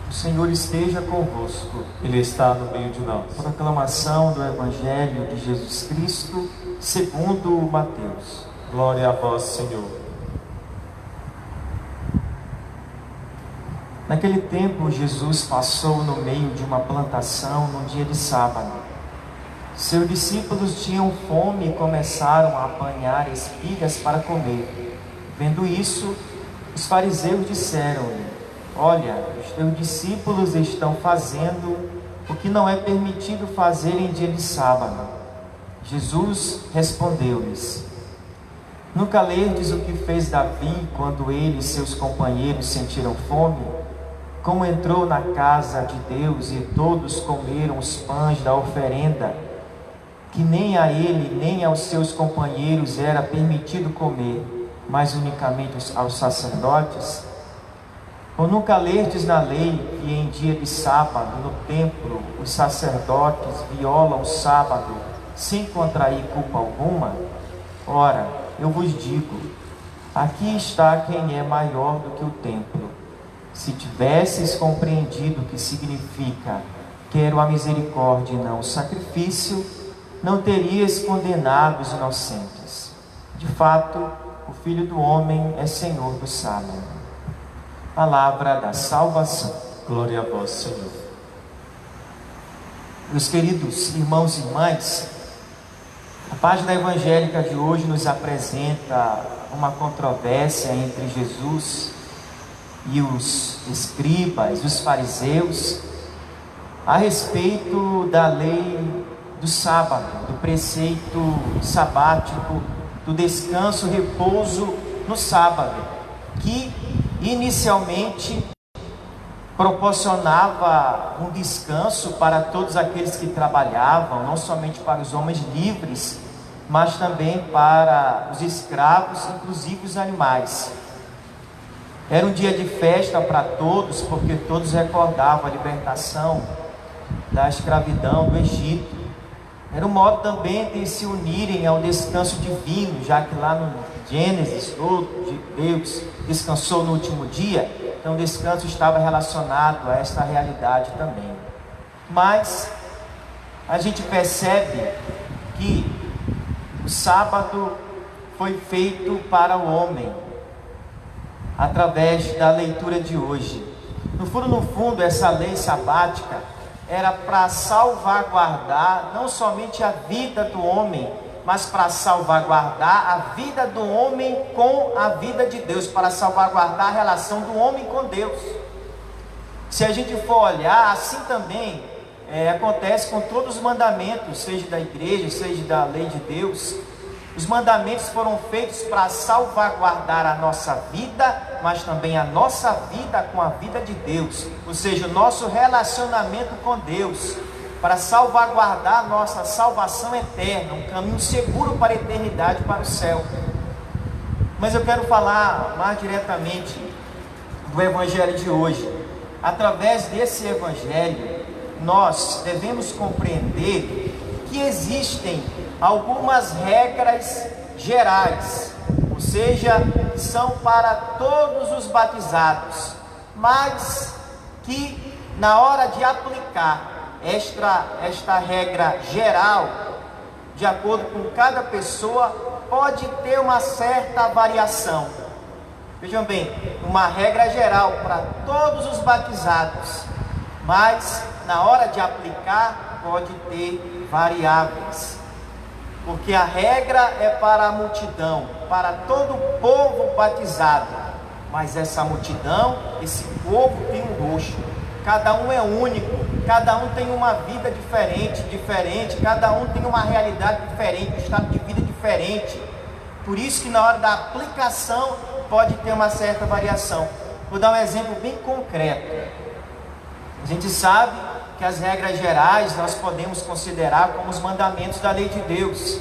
O Senhor esteja convosco. Ele está no meio de nós. Proclamação do Evangelho de Jesus Cristo, segundo Mateus. Glória a vós, Senhor. Naquele tempo, Jesus passou no meio de uma plantação no dia de sábado. Seus discípulos tinham fome e começaram a apanhar espigas para comer. Vendo isso, os fariseus disseram-lhe: Olha, os teus discípulos estão fazendo o que não é permitido fazer em dia de sábado. Jesus respondeu-lhes: Nunca lerdes o que fez Davi quando ele e seus companheiros sentiram fome? Como entrou na casa de Deus e todos comeram os pães da oferenda, que nem a ele nem aos seus companheiros era permitido comer, mas unicamente aos sacerdotes? Ou nunca lerdes na lei que em dia de sábado no templo os sacerdotes violam o sábado sem contrair culpa alguma? Ora, eu vos digo, aqui está quem é maior do que o templo. Se tivesses compreendido o que significa quero a misericórdia e não o sacrifício, não terias condenado os inocentes. De fato, o Filho do Homem é Senhor do sábado. Palavra da salvação. Glória a vós, Senhor. Meus queridos irmãos e irmãs, a página evangélica de hoje nos apresenta uma controvérsia entre Jesus e os escribas, os fariseus, a respeito da lei do sábado, do preceito sabático, do descanso, repouso no sábado, que inicialmente proporcionava um descanso para todos aqueles que trabalhavam, não somente para os homens livres, mas também para os escravos, inclusive os animais. Era um dia de festa para todos, porque todos recordavam a libertação da escravidão do Egito. Era um modo também de se unirem ao descanso divino, já que lá no Gênesis, Deus descansou no último dia, então o descanso estava relacionado a esta realidade também. Mas a gente percebe que o sábado foi feito para o homem, através da leitura de hoje. No fundo, essa lei sabática era para salvaguardar não somente a vida do homem, mas para salvaguardar a vida do homem com a vida de Deus, para salvaguardar a relação do homem com Deus. Se a gente for olhar, assim também acontece com todos os mandamentos, seja da igreja, seja da lei de Deus. Os mandamentos foram feitos para salvaguardar a nossa vida, mas também a nossa vida com a vida de Deus, ou seja, o nosso relacionamento com Deus, para salvaguardar a nossa salvação eterna, um caminho seguro para a eternidade, para o céu. Mas eu quero falar mais diretamente do Evangelho de hoje. Através desse Evangelho, nós devemos compreender que existem algumas regras gerais, ou seja, são para todos os batizados, mas que na hora de aplicar esta regra geral, de acordo com cada pessoa, pode ter uma certa variação. Vejam bem, uma regra geral para todos os batizados, mas na hora de aplicar pode ter variáveis, porque a regra é para a multidão, para todo o povo batizado, mas essa multidão, esse povo tem um rosto, cada um é único, cada um tem uma vida diferente, cada um tem uma realidade diferente, um estado de vida diferente. Por isso que na hora da aplicação pode ter uma certa variação. Vou dar um exemplo bem concreto. A gente sabe que as regras gerais nós podemos considerar como os mandamentos da lei de Deus.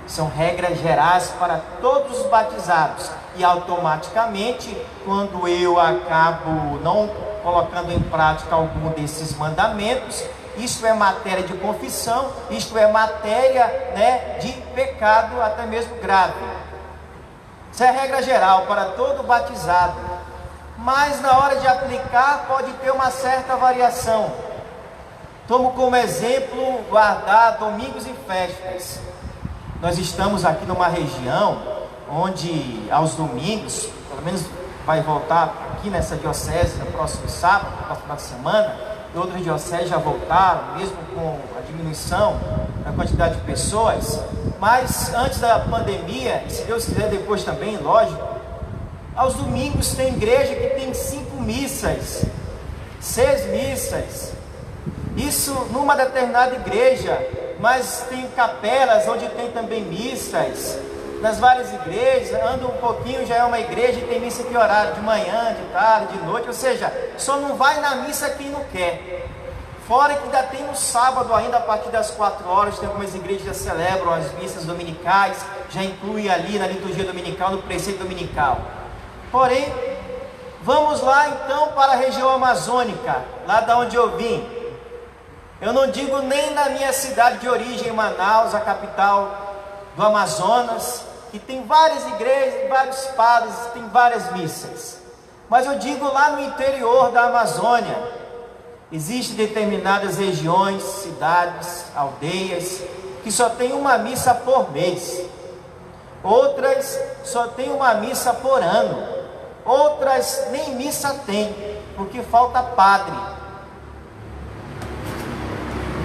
São regras gerais para todos os batizados. E automaticamente, quando eu acabo não colocando em prática algum desses mandamentos, isso é matéria de confissão, isto é matéria, de pecado até mesmo grave. Isso é a regra geral para todo batizado. mas na hora de aplicar pode ter uma certa variação. Tomo como exemplo guardar domingos e festas. Nós estamos aqui numa região onde aos domingos, pelo menos vai voltar aqui nessa diocese no próximo sábado, no próximo semana, e outras dioceses já voltaram, mesmo com a diminuição da quantidade de pessoas, mas antes da pandemia, e se Deus quiser depois também, lógico, aos domingos tem igreja que tem 5 missas, 6 missas, isso numa determinada igreja, mas tem capelas onde tem também missas. Nas várias igrejas, anda um pouquinho, já é uma igreja e tem missa que horário, de manhã, de tarde, de noite, ou seja, só não vai na missa quem não quer. Fora que ainda tem no sábado ainda, a partir das 4 horas, tem algumas igrejas que já celebram as missas dominicais, já inclui ali na liturgia dominical, no preceito dominical. Porém, vamos lá então para a região amazônica, lá da onde eu vim. Eu não digo nem na minha cidade de origem, Manaus, a capital do Amazonas, que tem várias igrejas, vários padres, tem várias missas. Mas eu digo lá no interior da Amazônia, existem determinadas regiões, cidades, aldeias, que só tem uma missa por mês. Outras só tem uma missa por ano. Outras nem missa tem, porque falta padre.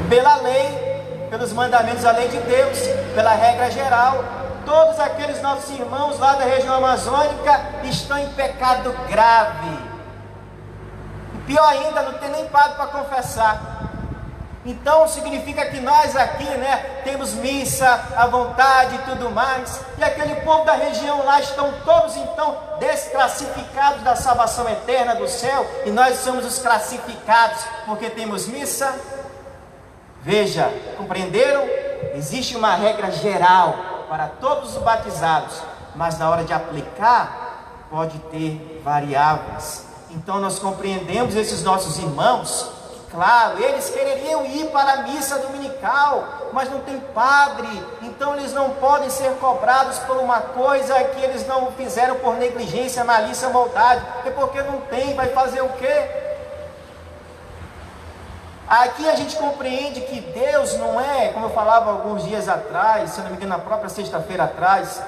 Pela lei, pelos mandamentos da lei de Deus, pela regra geral, todos aqueles nossos irmãos lá da região amazônica estão em pecado grave. E pior ainda, não tem nem padre para confessar. Então significa que nós aqui, temos missa à vontade e tudo mais, e aquele povo da região lá estão todos então desclassificados da salvação eterna do céu, e nós somos os classificados porque temos missa. Veja, compreenderam? Existe uma regra geral para todos os batizados, mas na hora de aplicar, pode ter variáveis. Então nós compreendemos esses nossos irmãos, que, claro, eles quereriam ir para a missa dominical, mas não tem padre, então eles não podem ser cobrados por uma coisa que eles não fizeram por negligência, malícia, maldade, porque não tem, vai fazer o quê? Aqui a gente compreende que Deus não é, como eu falava alguns dias atrás, se não me engano na própria sexta-feira atrás,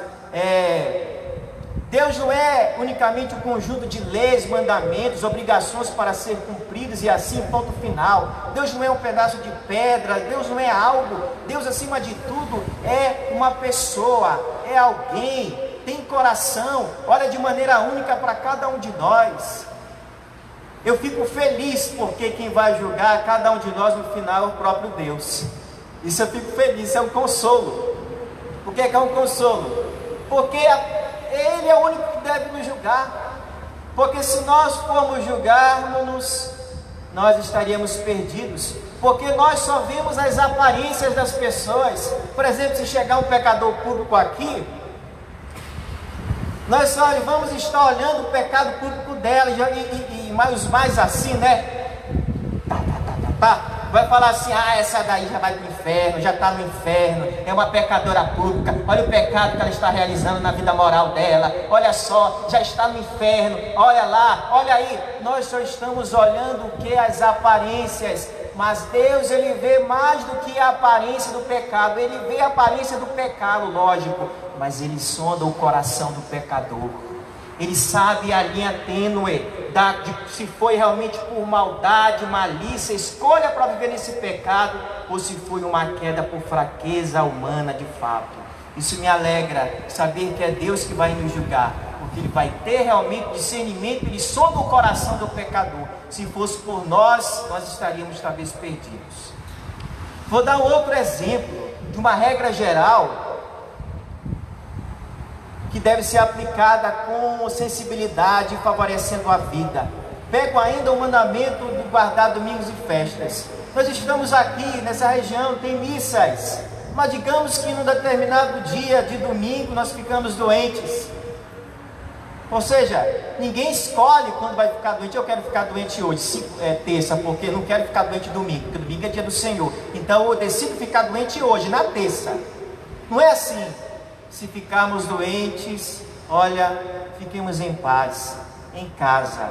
Deus não é unicamente um conjunto de leis, mandamentos, obrigações para ser cumpridos e assim, ponto final. Deus não é um pedaço de pedra, Deus não é algo, Deus acima de tudo é uma pessoa, é alguém, tem coração, olha de maneira única para cada um de nós. Eu fico feliz porque quem vai julgar cada um de nós no final é o próprio Deus. Isso eu fico feliz, é um consolo. Por que é um consolo? Porque Ele é o único que deve nos julgar. Porque se nós formos julgarmos, nós estaríamos perdidos. Porque nós só vemos as aparências das pessoas. Por exemplo, se chegar um pecador público aqui, nós só vamos estar olhando o pecado público dela e os mais assim, vai falar assim, essa daí já vai para o inferno, já está no inferno, é uma pecadora pública, olha o pecado que ela está realizando na vida moral dela, olha só, já está no inferno, olha lá, olha aí. Nós só estamos olhando o que? As aparências, mas Deus, Ele vê mais do que a aparência do pecado. Ele vê a aparência do pecado, lógico, mas Ele sonda o coração do pecador. Ele sabe a linha tênue de se foi realmente por maldade, malícia, escolha para viver nesse pecado, ou se foi uma queda por fraqueza humana de fato. Isso me alegra, saber que é Deus que vai nos julgar, porque Ele vai ter realmente discernimento, Ele sonda o coração do pecador. Se fosse por nós, nós estaríamos talvez perdidos. Vou dar outro exemplo de uma regra geral que deve ser aplicada com sensibilidade, favorecendo a vida. Pego ainda o mandamento de guardar domingos e festas. Nós estamos aqui nessa região, tem missas, mas digamos que num determinado dia de domingo nós ficamos doentes. Ou seja, ninguém escolhe quando vai ficar doente. Eu quero ficar doente hoje, terça, porque não quero ficar doente domingo, porque domingo é dia do Senhor. Então eu decido ficar doente hoje, na terça. Não é assim. Se ficarmos doentes, olha, fiquemos em paz. em casa,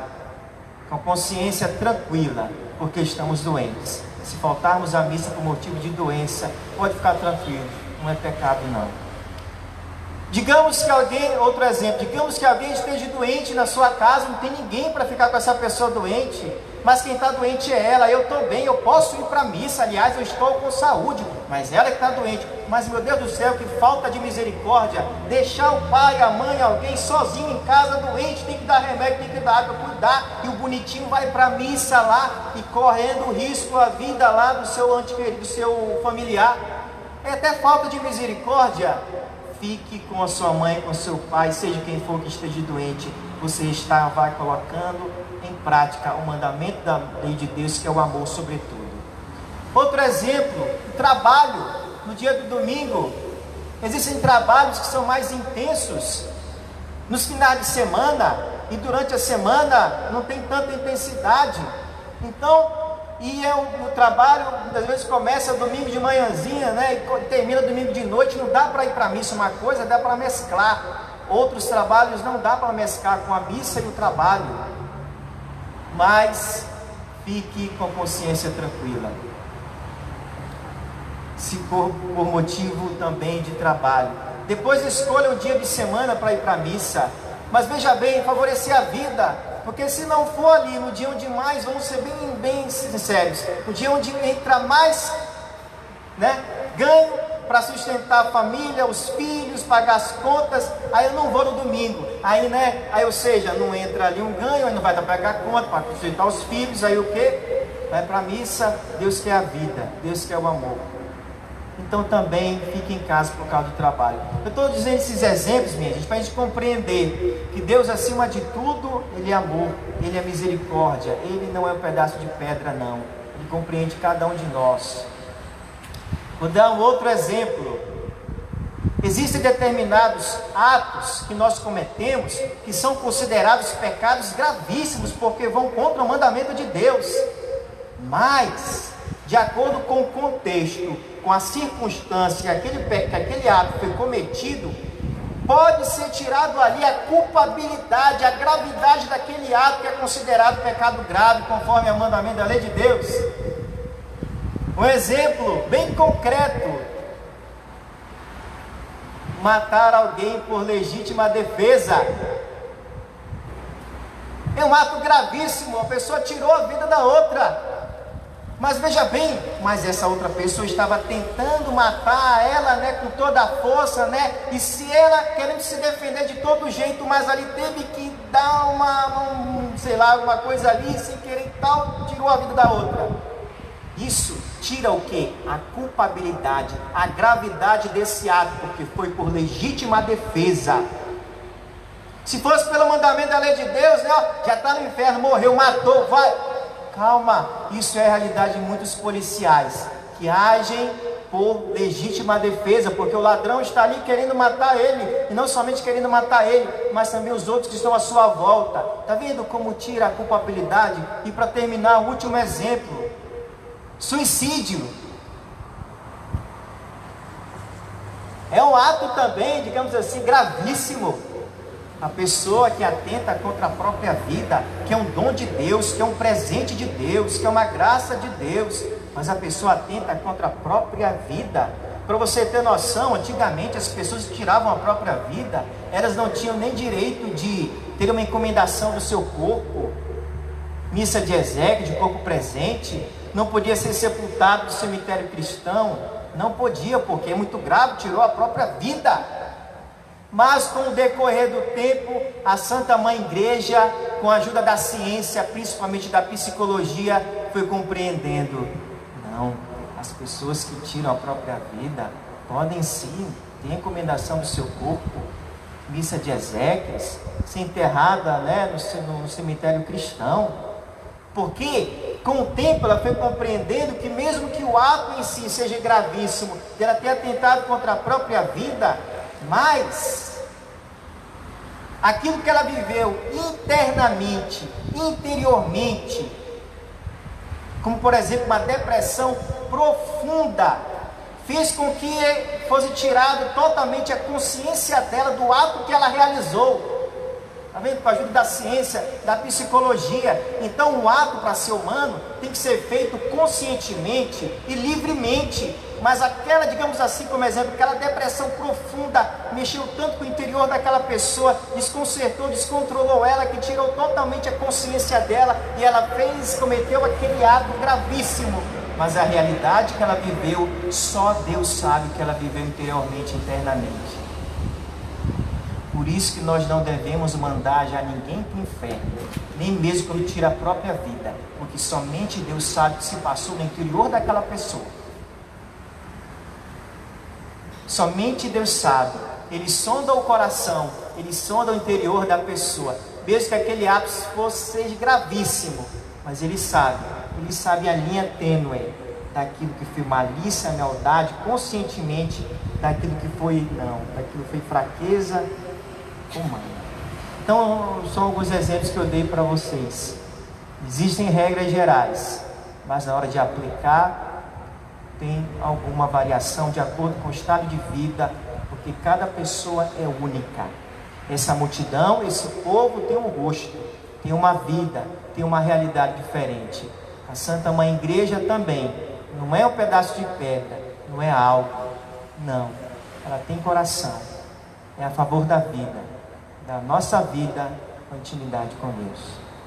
com consciência tranquila, porque estamos doentes. Se faltarmos à missa por motivo de doença, pode ficar tranquilo, não é pecado não. Digamos que alguém, outro exemplo, digamos que alguém esteja doente na sua casa, não tem ninguém para ficar com essa pessoa doente, mas quem está doente é ela. Eu estou bem, eu posso ir para a missa, aliás, eu estou com saúde, mas ela que está doente. Mas meu Deus do céu, que falta de misericórdia, deixar o pai, a mãe, alguém sozinho em casa, doente, tem que dar remédio, tem que dar água, cuidar, e o bonitinho vai para a missa lá, e correndo risco a vida lá do seu ente querido, do seu familiar. É até falta de misericórdia. Fique com a sua mãe, com o seu pai, seja quem for que esteja doente, você vai colocando em prática o mandamento da lei de Deus, que é o amor sobretudo. Outro exemplo, o trabalho. No dia do domingo, existem trabalhos que são mais intensos. Nos finais de semana e durante a semana não tem tanta intensidade. Então, o trabalho, às vezes começa domingo de manhãzinha, né, e termina domingo de noite. Não dá para ir para a missa uma coisa, dá para mesclar. Outros trabalhos não dá para mesclar com a missa e o trabalho. Mas fique com consciência tranquila. Se for por motivo também de trabalho, depois escolha o dia de semana para ir para a missa. Mas veja bem, favorecer a vida, porque se não for ali no dia onde mais, vamos ser bem sinceros, no dia onde entra mais, né, ganho para sustentar a família, os filhos, pagar as contas, aí eu não vou no domingo, aí, né, ou seja, não entra ali um ganho, aí não vai dar para pagar conta, para sustentar os filhos, aí o que? Vai para a missa. Deus quer a vida, Deus quer o amor. Então também fique em casa por causa do trabalho. Eu estou dizendo esses exemplos, minha gente, para a gente compreender que Deus, acima de tudo, Ele é amor, Ele é misericórdia, Ele não é um pedaço de pedra não, Ele compreende cada um de nós. Vou dar um outro exemplo. Existem determinados atos que nós cometemos que são considerados pecados gravíssimos, porque vão contra o mandamento de Deus, mas de acordo com o contexto, com a circunstância que aquele ato foi cometido, pode ser tirado ali a culpabilidade, a gravidade daquele ato que é considerado pecado grave, conforme o mandamento da lei de Deus. Um exemplo bem concreto: matar alguém por legítima defesa. É um ato gravíssimo, a pessoa tirou a vida da outra. Mas veja bem, mas essa outra pessoa estava tentando matar ela, né, com toda a força, né, e se ela querendo se defender de todo jeito, mas ali teve que dar uma coisa ali, sem querer e tal, tirou a vida da outra. Isso tira o que? A culpabilidade, a gravidade desse ato, porque foi por legítima defesa. Se fosse pelo mandamento da lei de Deus, né, já está no inferno, morreu, matou, vai. Calma, isso é a realidade de muitos policiais que agem por legítima defesa, porque o ladrão está ali querendo matar ele, e não somente querendo matar ele, mas também os outros que estão à sua volta. Está vendo como tira a culpabilidade? E para terminar, o último exemplo: suicídio. É um ato também, digamos assim, gravíssimo. A pessoa que atenta contra a própria vida, que é um dom de Deus, que é um presente de Deus, que é uma graça de Deus, mas a pessoa atenta contra a própria vida. Para você ter noção, antigamente as pessoas que tiravam a própria vida, elas não tinham nem direito de ter uma encomendação do seu corpo, missa de exequia, de corpo presente, não podia ser sepultado no cemitério cristão, não podia, porque é muito grave, tirou a própria vida. Mas com o decorrer do tempo, a Santa Mãe Igreja, com a ajuda da ciência, principalmente da psicologia, foi compreendendo: não, as pessoas que tiram a própria vida podem sim ter encomendação do seu corpo, missa de exéquias, ser enterrada, né, no cemitério cristão. Porque com o tempo ela foi compreendendo que mesmo que o ato em si seja gravíssimo, de ela ter atentado contra a própria vida, mas aquilo que ela viveu internamente, interiormente, como por exemplo uma depressão profunda, fez com que fosse tirado totalmente a consciência dela do ato que ela realizou. Está vendo? Com a ajuda da ciência, da psicologia. Então o ato para ser humano tem que ser feito conscientemente e livremente. Mas aquela, digamos assim, como exemplo, aquela depressão profunda, mexeu tanto com o interior daquela pessoa, desconcertou, descontrolou ela, que tirou totalmente a consciência dela, e ela cometeu aquele ato gravíssimo. Mas a realidade que ela viveu, só Deus sabe que ela viveu interiormente, internamente. Por isso que nós não devemos mandar já ninguém para o inferno, nem mesmo quando tira a própria vida, porque somente Deus sabe o que se passou no interior daquela pessoa. Somente Deus sabe. Ele sonda o coração, ele sonda o interior da pessoa, mesmo que aquele ato seja gravíssimo, mas ele sabe a linha tênue daquilo que foi malícia, maldade, conscientemente, daquilo que foi fraqueza humana. Então, são alguns exemplos que eu dei para vocês. Existem regras gerais, mas na hora de aplicar, tem alguma variação de acordo com o estado de vida, porque cada pessoa é única. Essa multidão, esse povo tem um rosto, tem uma vida, tem uma realidade diferente. A Santa Mãe Igreja também, não é um pedaço de pedra, não é algo, não. Ela tem coração, é a favor da vida, da nossa vida com intimidade com Deus.